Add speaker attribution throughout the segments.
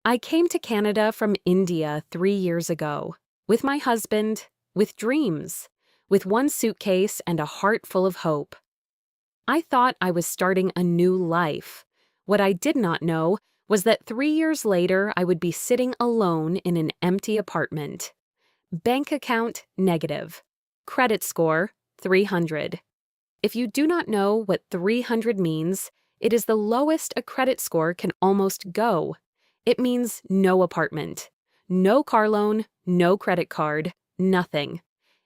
Speaker 1: I came to Canada from India 3 years ago, with my husband, with dreams, with one suitcase and a heart full of hope. I thought I was starting a new life. What I did not know was that 3 years later I would be sitting alone in an empty apartment. Bank account negative. Credit score 300. If you do not know what 300 means, it is the lowest a credit score can almost go. It means no apartment, no car loan, no credit card, nothing.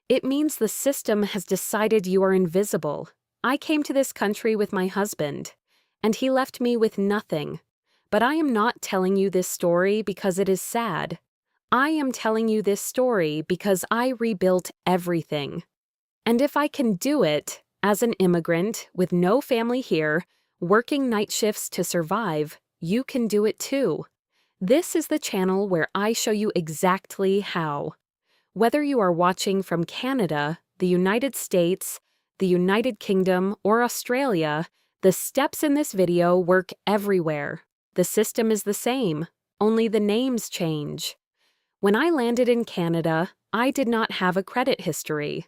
Speaker 1: It means the system has decided you are invisible. I came to this country with my husband, and he left me with nothing. But I am not telling you this story because it is sad. I am telling you this story because I rebuilt everything. And if I can do it, as an immigrant with no family here, working night shifts to survive, you can do it too. This is the channel where I show you exactly how. Whether you are watching from Canada, the United States, the United Kingdom, or Australia, the steps in this video work everywhere. The system is the same, only the names change. When I landed in Canada, I did not have a credit history.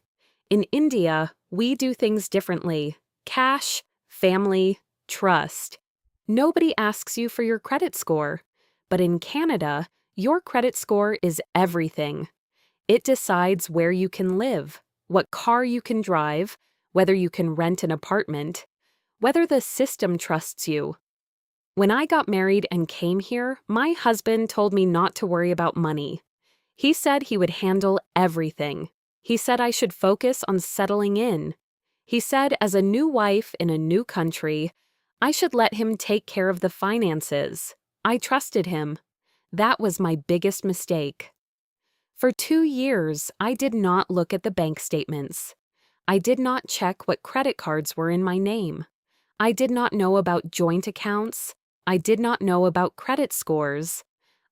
Speaker 1: In India, we do things differently. Cash, family, trust. Nobody asks you for your credit score. But in Canada, your credit score is everything. It decides where you can live, what car you can drive, whether you can rent an apartment, whether the system trusts you. When I got married and came here, my husband told me not to worry about money. He said he would handle everything. He said I should focus on settling in. He said as a new wife in a new country, I should let him take care of the finances. I trusted him. That was my biggest mistake. For 2 years, I did not look at the bank statements. I did not check what credit cards were in my name. I did not know about joint accounts. I did not know about credit scores.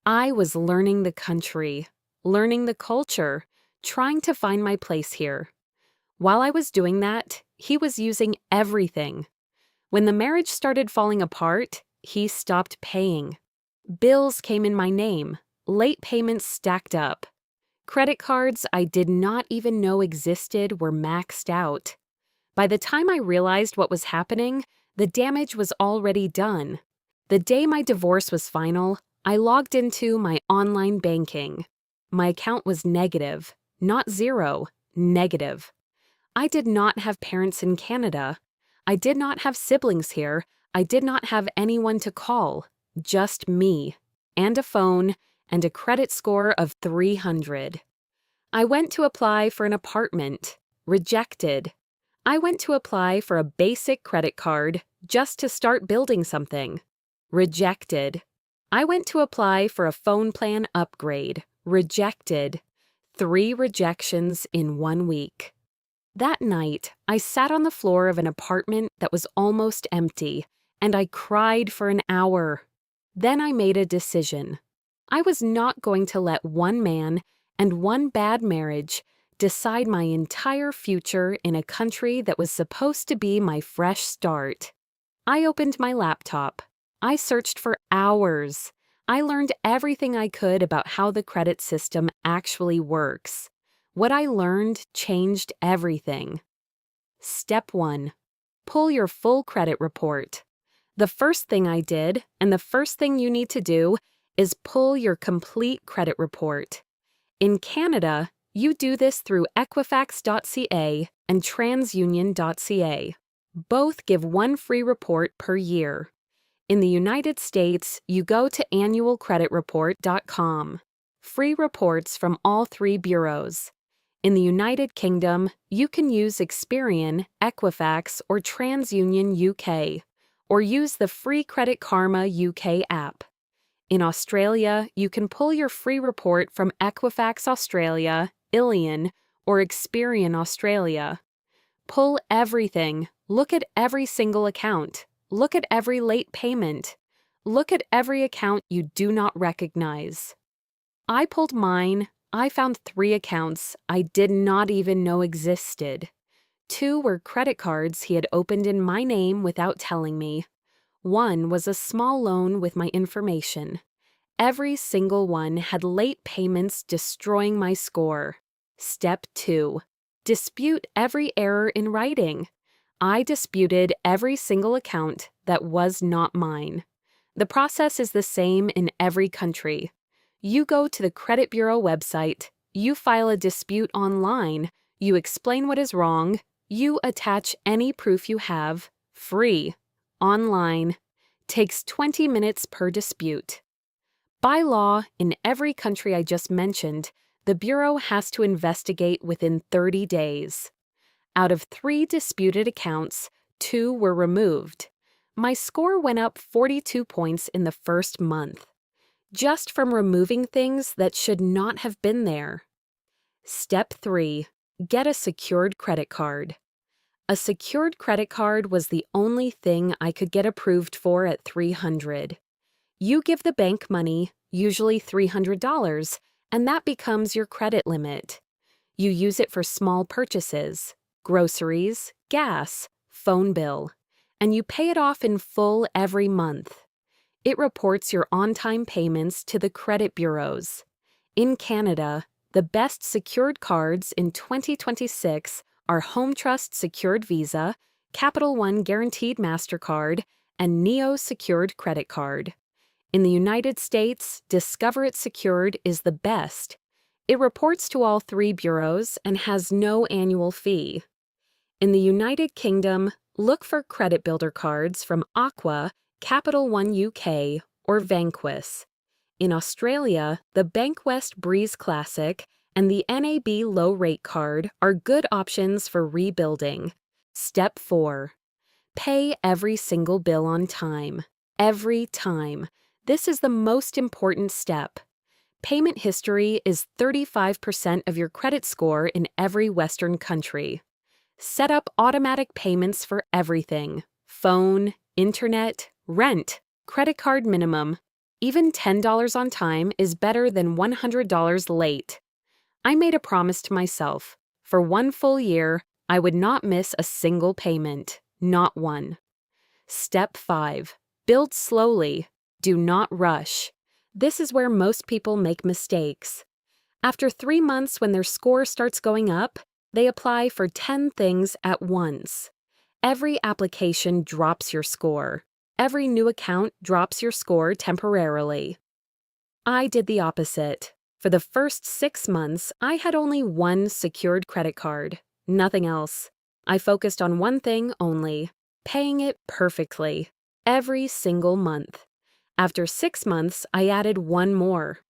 Speaker 1: I was learning the country, learning the culture, trying to find my place here. While I was doing that, he was using everything. When the marriage started falling apart, he stopped paying. Bills came in my name. Late payments stacked up. Credit cards I did not even know existed were maxed out. By the time I realized what was happening, the damage was already done. The day my divorce was final, I logged into my online banking. My account was negative, not zero, negative. I did not have parents in Canada. I did not have siblings here. I did not have anyone to call. Just me, and a phone, and a credit score of 300. I went to apply for an apartment. Rejected. I went to apply for a basic credit card just to start building something. Rejected. I went to apply for a phone plan upgrade. Rejected. 3 rejections in 1 week. That night, I sat on the floor of an apartment that was almost empty, and I cried for an hour. Then I made a decision. I was not going to let one man and one bad marriage decide my entire future in a country that was supposed to be my fresh start. I opened my laptop. I searched for hours. I learned everything I could about how the credit system actually works. What I learned changed everything. Step 1. Pull your full credit report. The first thing I did, and the first thing you need to do, is pull your complete credit report. In Canada, you do this through Equifax.ca and TransUnion.ca. Both give 1 free report per year. In the United States, you go to annualcreditreport.com. Free reports from all 3 bureaus. In the United Kingdom, you can use Experian, Equifax, or TransUnion UK, or use the free Credit Karma UK app. In Australia, you can pull your free report from Equifax Australia, Ilion, or Experian Australia. Pull everything. Look at every single account. Look at every late payment. Look at every account you do not recognize. I pulled mine. I found 3 accounts I did not even know existed. 2 were credit cards he had opened in my name without telling me. 1 was a small loan with my information. Every single one had late payments destroying my score. Step 2. Dispute every error in writing. I disputed every single account that was not mine. The process is the same in every country. You go to the credit bureau website, you file a dispute online, you explain what is wrong, you attach any proof you have, free, online, takes 20 minutes per dispute. By law, in every country I just mentioned, the Bureau has to investigate within 30 days. Out of 3 disputed accounts, 2 were removed. My score went up 42 points in the first month, just from removing things that should not have been there. Step 3. Get a secured credit card. A secured credit card was the only thing I could get approved for at $300. You give the bank money, usually $300, and that becomes your credit limit. You use it for small purchases, groceries, gas, phone bill, and you pay it off in full every month. It reports your on-time payments to the credit bureaus. In Canada, the best secured cards in 2026 are Home Trust Secured Visa, Capital One Guaranteed MasterCard, and Neo Secured Credit Card. In the United States, Discover It Secured is the best. It reports to all 3 bureaus and has no annual fee. In the United Kingdom, look for credit builder cards from Aqua, Capital One UK, or Vanquis. In Australia, the Bankwest Breeze Classic and the NAB Low Rate Card are good options for rebuilding. Step 4. Pay every single bill on time. Every time. This is the most important step. Payment history is 35% of your credit score in every Western country. Set up automatic payments for everything: phone, internet, rent, credit card minimum. Even $10 on time is better than $100 late. I made a promise to myself. For 1 full year, I would not miss a single payment. Not one. Step 5. Build slowly. Do not rush. This is where most people make mistakes. After 3 months, when their score starts going up, they apply for 10 things at once. Every application drops your score. Every new account drops your score temporarily. I did the opposite. For the first 6 months, I had only 1 secured credit card. Nothing else. I focused on one thing only: paying it perfectly, every single month. After 6 months, I added 1 more,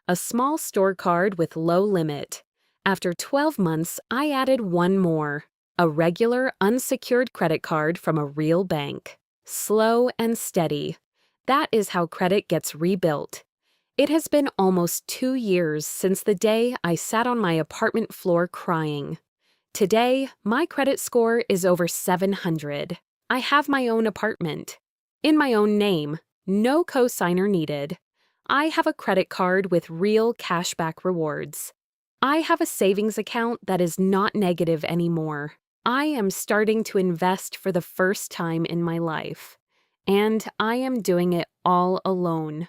Speaker 1: a small store card with low limit. After 12 months, I added 1 more, a regular unsecured credit card from a real bank. Slow and steady. That is how credit gets rebuilt. It has been almost 2 years since the day I sat on my apartment floor crying. Today, my credit score is over 700. I have my own apartment. In my own name. No co-signer needed. I have a credit card with real cashback rewards. I have a savings account that is not negative anymore. I am starting to invest for the first time in my life. And I am doing it all alone.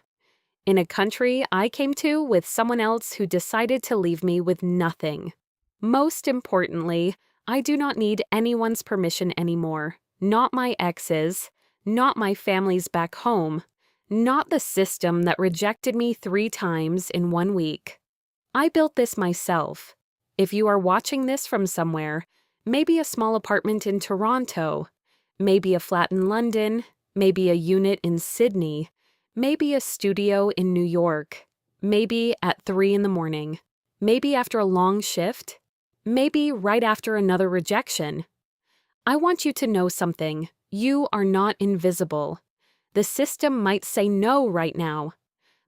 Speaker 1: In a country I came to with someone else who decided to leave me with nothing. Most importantly, I do not need anyone's permission anymore. Not my ex's. Not my family's back home, not the system that rejected me 3 times in 1 week. I built this myself. If you are watching this from somewhere, maybe a small apartment in Toronto, maybe a flat in London, maybe a unit in Sydney, maybe a studio in New York, maybe at 3 in the morning, maybe after a long shift, maybe right after another rejection. I want you to know something. You are not invisible. The system might say no right now,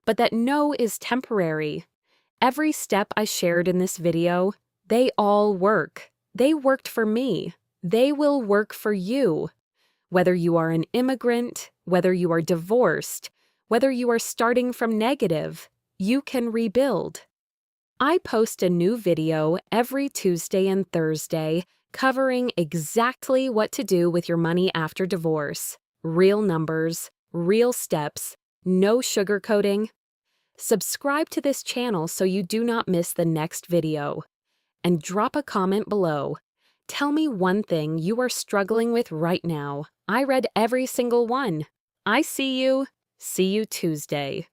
Speaker 1: but that no is temporary. Every step I shared in this video, they all work. They worked for me. They will work for you. Whether you are an immigrant, whether you are divorced, whether you are starting from negative, you can rebuild. I post a new video every Tuesday and Thursday covering exactly what to do with your money after divorce. Real numbers, real steps, no sugarcoating. Subscribe to this channel so you do not miss the next video. And drop a comment below. Tell me one thing you are struggling with right now. I read every single one. I see you. See you Tuesday.